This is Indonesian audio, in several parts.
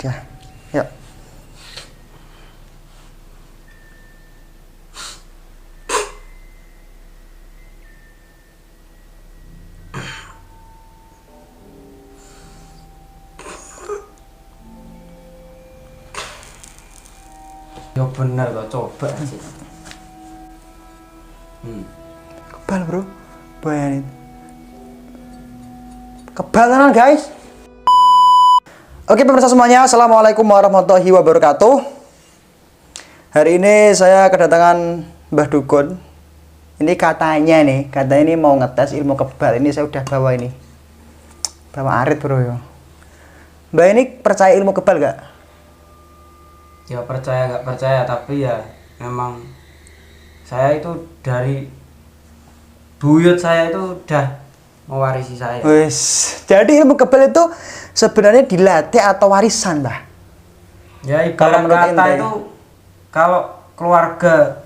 Ya, yuk. Ya bener kok, coba sih. Kebal bro, bayangin. Kebal tenan guys. Oke pemirsa semuanya, assalamualaikum warahmatullahi wabarakatuh. Hari ini saya kedatangan Mbah Dukun. Ini katanya ini mau ngetes ilmu kebal. Ini saya udah bawa ini, bawa arit bro ya. Mbak ini percaya ilmu kebal gak? Ya percaya gak percaya, tapi ya memang saya itu dari buyut saya itu udah mewarisi saya. Wes, jadi ilmu kebal itu sebenarnya dilatih atau warisan, Mbah? Ya ibarat kata itu kalau keluarga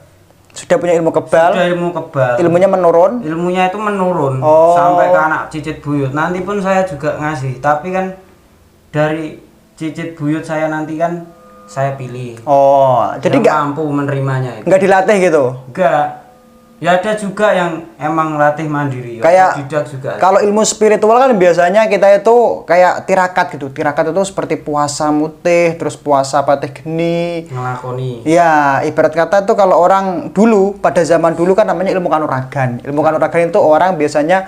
sudah punya ilmu kebal, ilmunya menurun. Ilmunya itu menurun sampai ke anak cicit buyut. Nanti pun saya juga ngasih, tapi kan dari cicit buyut saya nanti kan saya pilih. Jadi nggak mampu menerimanya itu. Nggak dilatih gitu? Nggak. Ya ada juga yang emang latih mandiri. Kayak juga. Kalau ilmu spiritual kan biasanya kita itu kayak tirakat gitu. Tirakat itu seperti puasa mutih, terus puasa patih geni. Ngelakoni. Ya, ibarat kata itu kalau orang dulu, pada zaman dulu kan namanya ilmu kanuragan. Ilmu kanuragan itu orang biasanya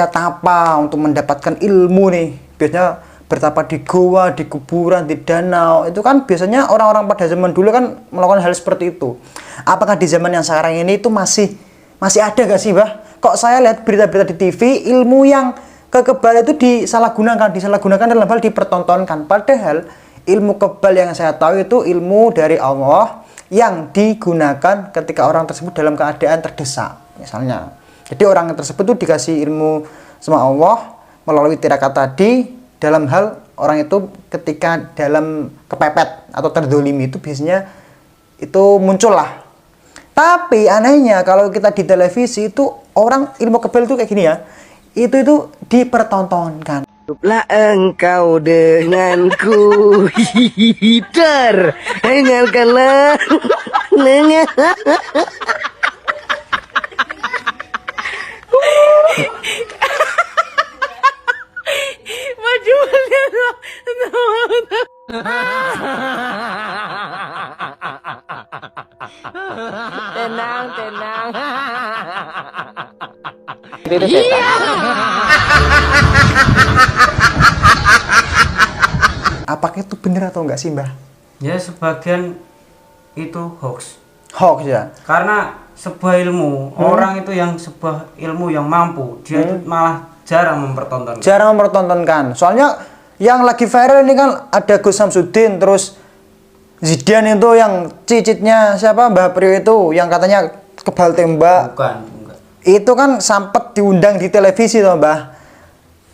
tapa untuk mendapatkan ilmu nih. Biasanya bertapa di goa, di kuburan, di danau. Itu kan biasanya orang-orang pada zaman dulu kan melakukan hal seperti itu. Apakah di zaman yang sekarang ini itu masih ada gak sih, Mbah? Kok saya lihat berita-berita di TV, ilmu yang kebal itu disalahgunakan dalam hal dipertontonkan. Padahal ilmu kebal yang saya tahu itu ilmu dari Allah yang digunakan ketika orang tersebut dalam keadaan terdesak, misalnya. Jadi orang tersebut itu dikasih ilmu sama Allah melalui tirakat tadi. Dalam hal orang itu ketika dalam kepepet atau terdolimi itu biasanya itu muncul lah. Tapi anehnya kalau kita di televisi itu orang ilmu kebal itu kayak gini ya, itu dipertontonkan. Lah engkau denganku hider, dengarkanlah. Tenang. Itu setan. Apakah itu benar atau enggak sih, Mbah? Ya sebagian itu hoax. Hoax ya. Karena sebuah ilmu, orang itu yang sebuah ilmu yang mampu, dia itu malah jarang mempertontonkan. Soalnya yang lagi viral ini kan ada Gus Samsudin, terus Zidane itu yang cicitnya siapa, Mbah Priyo itu yang katanya kebal tembak. Bukan. Itu kan sempat diundang di televisi toh, Mbah.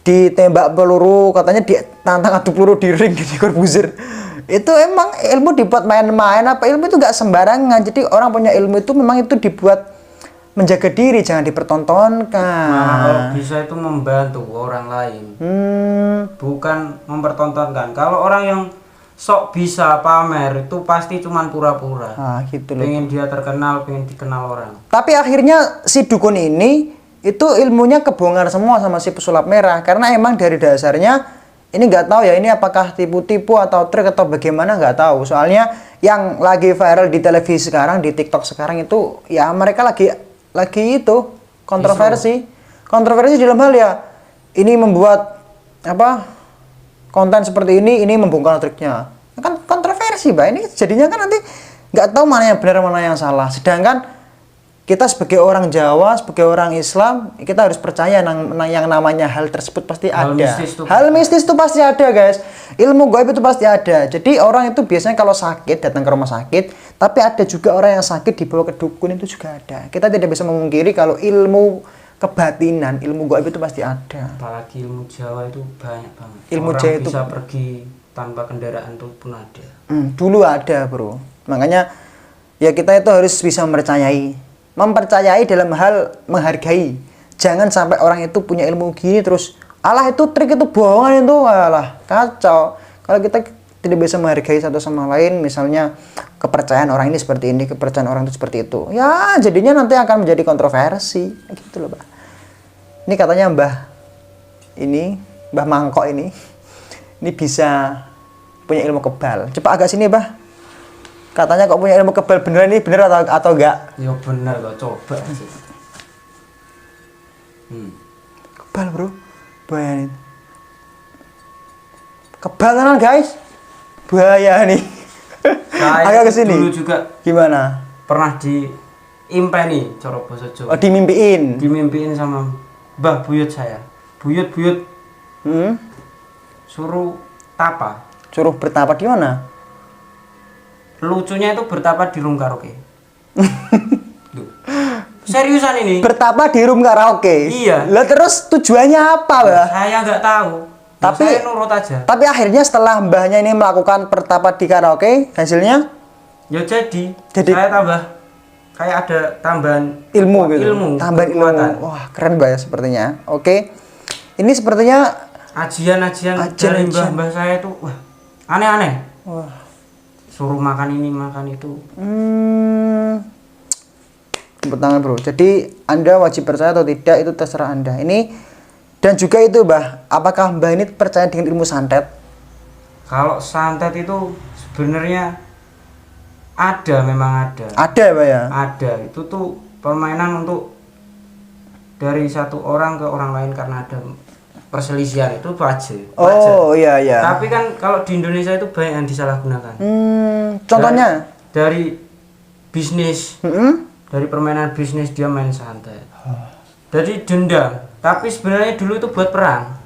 Ditembak peluru, katanya ditantang adu peluru di ring di Corbuzier. Itu emang ilmu dibuat main-main apa? Ilmu itu nggak sembarangan. Jadi orang punya ilmu itu memang itu dibuat menjaga diri, jangan dipertontonkan. Nah, kalau bisa itu membantu orang lain. Bukan mempertontonkan. Kalau orang yang sok bisa pamer itu pasti cuman pura-pura. Gitu loh. Pengen dia terkenal, pengen dikenal orang. Tapi akhirnya si dukun ini itu ilmunya kebongkar semua sama si pesulap merah, karena emang dari dasarnya ini nggak tahu ya ini apakah tipu-tipu atau trik atau bagaimana, nggak tahu. Soalnya yang lagi viral di televisi sekarang, di TikTok sekarang itu ya mereka lagi itu kontroversi dalam hal ya ini membuat konten seperti ini membongkar triknya. Kan kontroversi, Mbak. Ini jadinya kan nanti nggak tahu mana yang benar mana yang salah. Sedangkan kita sebagai orang Jawa, sebagai orang Islam, kita harus percaya yang namanya hal tersebut pasti ada. Hal mistis itu pasti ada, guys. Ilmu gaib itu pasti ada. Jadi orang itu biasanya kalau sakit datang ke rumah sakit, tapi ada juga orang yang sakit dibawa ke dukun, itu juga ada. Kita tidak bisa memungkiri kalau ilmu kebatinan, ilmu gaib itu pasti ada. Apalagi ilmu Jawa itu banyak banget. Ilmu orang Jawa itu bisa pergi tanpa kendaraan itu pun ada. Dulu ada, bro. Makanya ya kita itu harus bisa mempercayai dalam hal menghargai. Jangan sampai orang itu punya ilmu gini terus alah itu trik, itu bohongan, itu alah kacau. Kalau kita tidak bisa menghargai satu sama lain, misalnya kepercayaan orang ini seperti ini, kepercayaan orang itu seperti itu, ya jadinya nanti akan menjadi kontroversi, gitu loh, Pak. Ini katanya Mbah Mangkok ini bisa punya ilmu kebal. Coba agak sini, Bah. Katanya kok punya ilmu kebal, beneran ini bener atau enggak? Ya bener kok, coba sih. Kebal, Bro. Bayangin. Kebal tenan, guys. Bahaya nih. Saya Agak kesini. dulu juga Gimana? pernah diimpeni cara bahasa Jawa. Oh, dimimpiin. Dimimpiin sama Mbah Buyut saya. Buyut suruh tapa. Suruh bertapa di mana? Lucunya itu bertapa di room karaoke. Duh. Seriusan ini? Bertapa di room karaoke. Iya. Lah terus tujuannya apa, Bah? Saya nggak tahu. Saya nurut aja. Tapi akhirnya setelah mbahnya ini melakukan bertapa di karaoke, hasilnya Ya jadi saya tambah kayak ada tambahan ilmu gitu. Tambahan ilmu. kekuatan. Wah, keren, Mbak ya sepertinya. Oke. Ini sepertinya Ajian-ajian dari mbah-mbah saya itu wah, aneh-aneh. Wah. Suruh makan ini, makan itu. Tepuk tangan, Bro. Jadi Anda wajib percaya atau tidak itu terserah Anda. Ini dan juga itu, Mbah, apakah Mbah ini percaya dengan ilmu santet? Kalau santet itu sebenarnya memang ada. Ada, Mbah ya? Ada. Itu tuh permainan untuk dari satu orang ke orang lain karena ada perselisihan, itu wajar. Oh, iya. Tapi kan kalau di Indonesia itu banyak yang disalahgunakan. Contohnya? Dari bisnis, dari permainan bisnis dia main santet. Jadi dendam. Tapi sebenarnya dulu itu buat perang.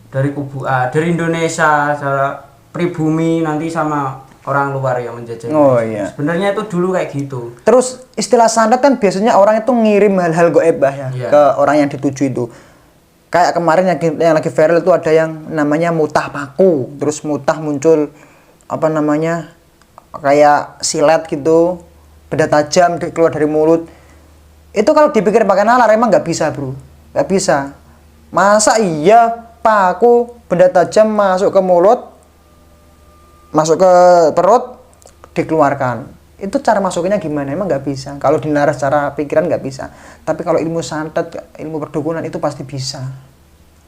Dari kubu A, dari Indonesia, secara pribumi nanti sama orang luar yang menjajah. Oh iya. Sebenarnya itu dulu kayak gitu. Terus istilah santet kan biasanya orang itu ngirim hal-hal goib, Bah, ya, Iya. ke orang yang dituju itu. Kayak kemarin yang lagi viral itu ada yang namanya mutah paku. Terus mutah muncul apa namanya? Kayak silet gitu, benda tajam keluar dari mulut. Itu kalau dipikir pakai nalar emang nggak bisa, Bro. Nggak bisa. Masa iya paku benda tajam masuk ke mulut, masuk ke perut, dikeluarkan? Itu cara masukinnya gimana? Emang nggak bisa. Kalau dinaras secara pikiran nggak bisa. Tapi kalau ilmu santet, ilmu perdukunan itu pasti bisa.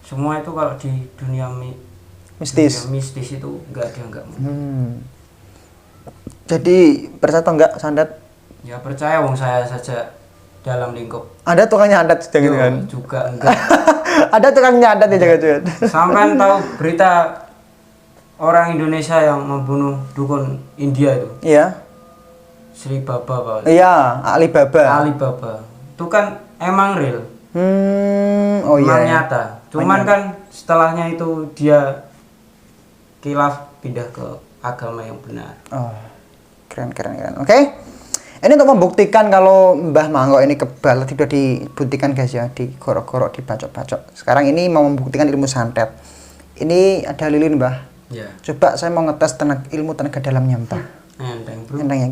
Semua itu kalau di dunia Mistis. dunia mistis itu nggak ada yang nggak mungkin. Jadi percaya atau enggak santet? Ya percaya, wong saya saja dalam lingkup. Ada tukang nyantet jangan kan? Juga enggak. Ada tukang nyantet ya jangan. Sampai tahu berita orang Indonesia yang membunuh dukun India itu, Iya. Sri Baba Pak. Iya, Alibaba. Alibaba. Itu kan emang real. Oh Emang iya. nyata. Cuman kan setelahnya itu dia kilaf pindah ke agama yang benar. Oh, keren. Oke. Ini untuk membuktikan kalau Mbah Mangkok ini kebal, tidak dibuktikan guys ya, digorok-gorok, dibacok-bacok. Sekarang ini mau membuktikan ilmu santet. Ini ada lilin, Mbah. Ya. Coba saya mau ngetes ilmu tenaga dalamnya, Mbah. Enteng, Bro. Enteng ya.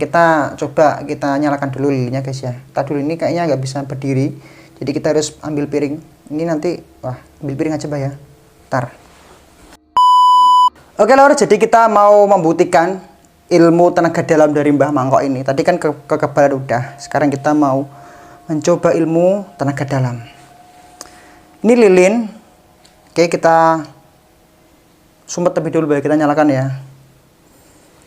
Kita nyalakan dulu lilinnya guys ya. Tadi dulu ini kayaknya nggak bisa berdiri. Jadi kita harus ambil piring. Ini nanti, ambil piring aja, Mbah ya. Ntar. Oke, Lor, jadi kita mau membuktikan ilmu tenaga dalam dari Mbah Mangkok ini. Tadi kan kekebalan udah. Sekarang kita mau mencoba ilmu tenaga dalam. Ini lilin. Oke, kita sumpet lebih dulu, ya. Kita nyalakan ya.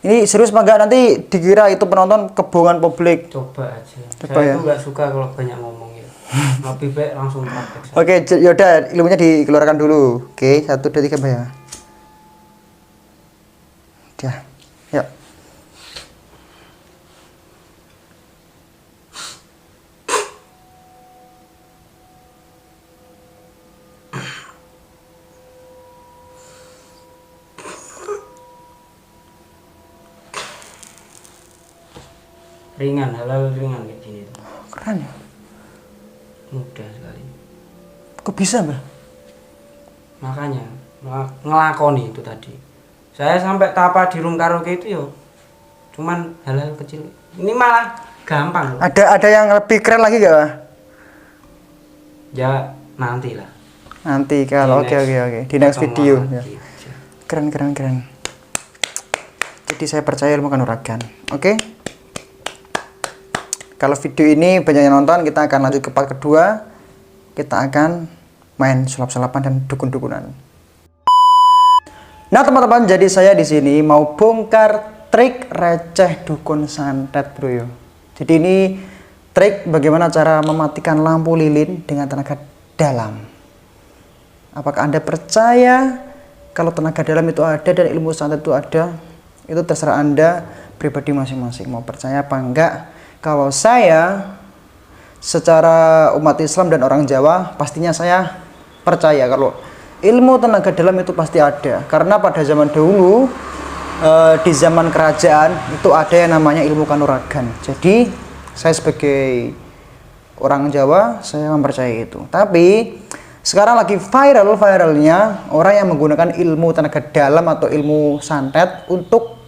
Ini serius apa enggak? Nanti dikira itu penonton kebohongan publik. Coba aja. Coba Saya ya. tuh nggak suka kalau banyak ngomong ya. Lebih baik langsung praktek. Oke, yaudah ilmunya dikeluarkan dulu. Oke, 1, 2, 3, Mbah ya. Udah. Yuk. Ringan, halal ringan kayak gini tuh. Keren ya. Mudah sekali. Kok bisa, Mbah? Makanya ngelakoni itu tadi. Saya sampai tapa di room karaoke itu yo. Cuman hal-hal kecil. Ini malah gampang. Ada yang lebih keren lagi gak, Mbah? Ya nanti lah. Nanti kalau oke. Di next video ya. keren. Jadi saya percaya ilmu kanuragan. Oke. Kalau video ini banyak yang nonton, kita akan lanjut ke part kedua. Kita akan main sulap-sulapan dan dukun-dukunan. Nah teman-teman, jadi saya di sini mau bongkar trik receh dukun santet bro yo. Jadi ini trik bagaimana cara mematikan lampu lilin dengan tenaga dalam. Apakah Anda percaya kalau tenaga dalam itu ada dan ilmu santet itu ada? Itu terserah Anda pribadi masing-masing mau percaya apa enggak. Kalau saya secara umat Islam dan orang Jawa pastinya saya percaya kalau ilmu tenaga dalam itu pasti ada. Karena pada zaman dahulu di zaman kerajaan itu ada yang namanya ilmu kanuragan. Jadi saya sebagai orang Jawa saya mempercayai itu. Tapi sekarang lagi viralnya orang yang menggunakan ilmu tenaga dalam atau ilmu santet untuk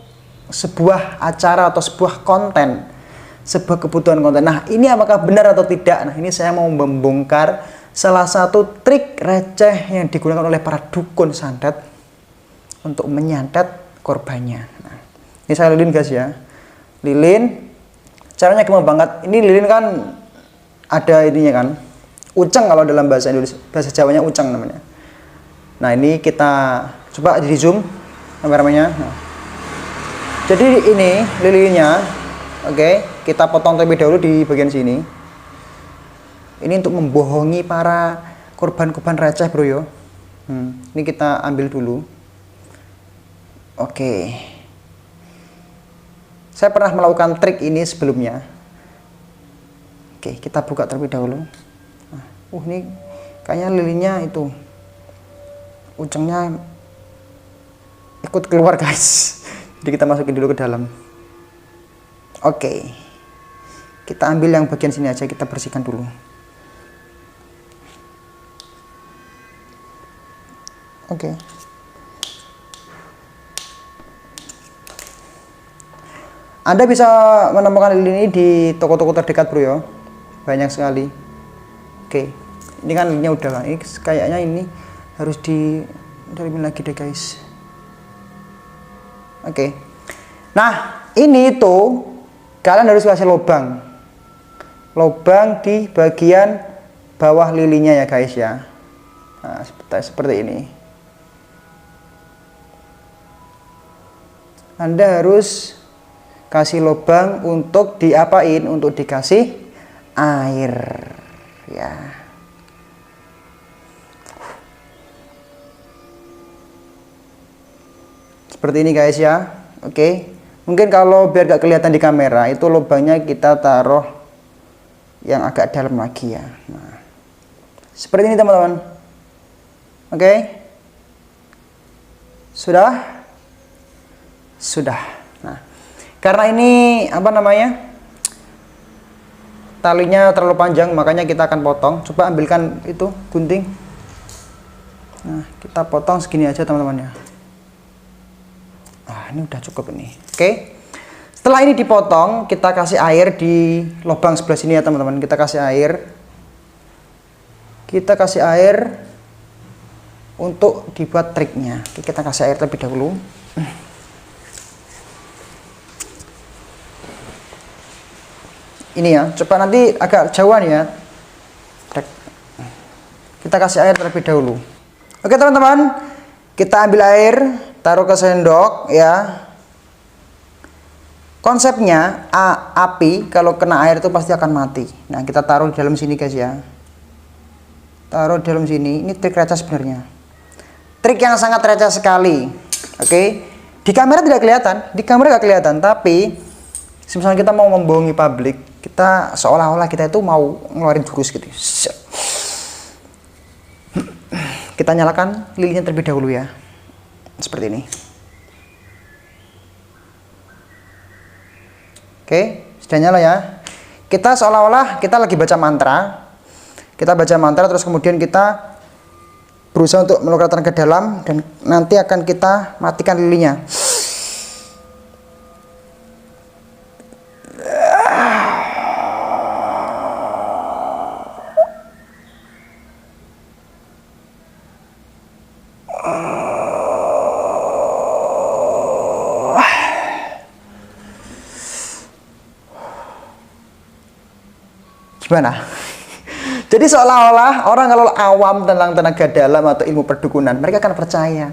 sebuah acara atau sebuah konten, sebuah kebutuhan konten. Nah ini apakah benar atau tidak? Nah ini saya mau membongkar salah satu trik receh yang digunakan oleh para dukun santet untuk menyantet korbannya. Nah, ini saya lilin guys ya, lilin. Caranya gampang banget. Ini lilin kan ada ininya kan, uceng kalau dalam bahasa Indonesia, bahasa Jawanya uceng namanya. Nah ini kita coba di zoom kameranya. Nah, jadi ini lilinnya, oke, kita potong terlebih dahulu di bagian sini. Ini untuk membohongi para korban-korban receh bro yo. Ini kita ambil dulu. Oke. Saya pernah melakukan trik ini sebelumnya. Oke, kita buka terlebih dahulu. Nah, ini kayaknya lilinnya itu ujungnya ikut keluar guys. Jadi kita masukin dulu ke dalam. Oke, kita ambil yang bagian sini aja, kita bersihkan dulu. Oke. Anda bisa menemukan lilin ini di toko-toko terdekat bro ya, banyak sekali. Oke, ini kan lilinnya udah lah. Ini kayaknya ini harus didalemin lagi deh guys. Oke, nah ini tuh kalian harus kasih lubang di bagian bawah lilinnya ya guys ya. Nah, seperti ini. Anda harus kasih lubang untuk diapain? Untuk dikasih air ya. Seperti ini guys ya. Oke, mungkin kalau biar gak kelihatan di kamera, itu lubangnya kita taruh yang agak dalam lagi ya. Nah, seperti ini teman-teman. Oke, sudah. Nah, karena ini apa namanya, talinya terlalu panjang, makanya kita akan potong. Coba ambilkan itu gunting. Nah, kita potong segini aja teman-teman ya. Nah, ini udah cukup ini. Oke, setelah ini dipotong, kita kasih air di lubang sebelah sini ya teman-teman. Kita kasih air untuk dibuat triknya. Oke, kita kasih air terlebih dahulu. Ini ya, coba nanti agak jauhan ya. Kita kasih air terlebih dahulu. Oke teman-teman, kita ambil air, taruh ke sendok ya. Konsepnya api kalau kena air itu pasti akan mati. Nah kita taruh di dalam sini guys ya. Taruh di dalam sini. Ini trik receh sebenarnya. Trik yang sangat receh sekali. Oke, di kamera tidak kelihatan, tapi misalnya kita mau membohongi publik, kita seolah-olah kita itu mau ngeluarin jurus gitu. Kita nyalakan lilinnya terlebih dahulu ya, seperti ini. Oke, sudah nyala ya. Kita seolah-olah kita lagi baca mantra. Kita baca mantra terus kemudian kita berusaha untuk menukar tenaga dalam dan nanti akan kita matikan lilinnya. Gimana? Jadi seolah-olah orang kalau awam tentang tenaga dalam atau ilmu perdukunan, mereka akan percaya.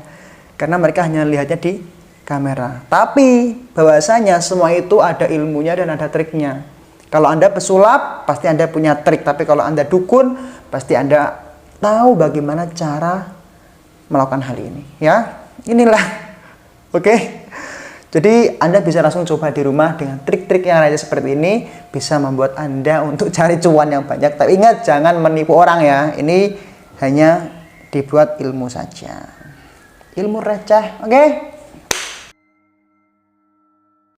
Karena mereka hanya lihatnya di kamera. Tapi bahwasanya semua itu ada ilmunya dan ada triknya. Kalau Anda pesulap, pasti Anda punya trik. Tapi kalau Anda dukun, pasti Anda tahu bagaimana cara melakukan hal ini. Ya, inilah. Oke. Jadi Anda bisa langsung coba di rumah dengan trik-trik yang ada seperti ini. Bisa membuat Anda untuk cari cuan yang banyak. Tapi ingat, jangan menipu orang ya. Ini hanya dibuat ilmu saja. Ilmu receh, oke?